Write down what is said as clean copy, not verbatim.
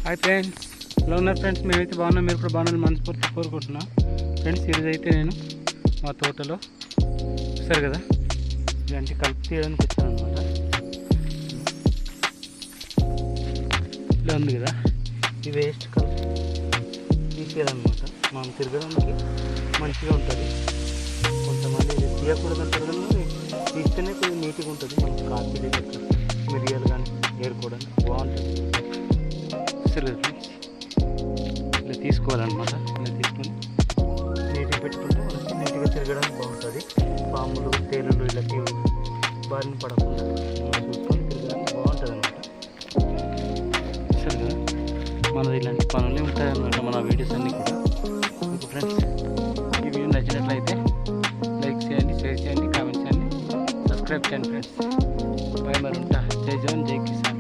Hi friends, ఎలా ఉన్నారు friends? మేమైతే బాగున్నాం, మీరు కూడా బాగున్నారు మనస్ఫూర్తి కోరుకుంటున్నా. ఫ్రెండ్స్, ఈరోజు అయితే నేను మా తోటలో చూస్తారు కదా, ఇలాంటి కలుపు తీయడానికి వచ్చాను అనమాట. ఇలా ఉంది కదా, ఈ వేస్ట్ కలుపు తీసేయాలన్నమాట. మనం తిరగడానికి మంచిగా ఉంటుంది. కొంతమంది ఇది తీయకూడదు అంటారు, కానీ తీస్తేనే కొంచెం నీట్గా ఉంటుంది. మనం కాఫీ మిరియాలు కానీ ఏరుకోవడానికి బాగుంటుంది. చూస్తారు కదా ఫ్రెండ్స్, ఇలా తీసుకోవాలన్నమాట. ఇలా తీసుకొని నీట్గా పెట్టుకుంటే మనకి నీట్గా తిరగడానికి బాగుంటుంది. పాములు తేలులు ఇలాంటి బారిన పడకుండా మనం చూసుకొని తిరగడానికి బాగుంటుంది అనమాట. చూస్తారు కదా, మనది ఇలాంటి పనులే ఉంటాయి అన్నమాట మన వీడియోస్ అన్నీ కూడా. ఓకే ఫ్రెండ్స్, ఈ వీడియో నచ్చినట్లయితే లైక్ చేయండి, షేర్ చేయండి, కామెంట్ చేయండి, సబ్స్క్రైబ్ చేయండి ఫ్రెండ్స్. బాయ్, మరి ఉంటా. జై జవాన్, జై కిసాన్.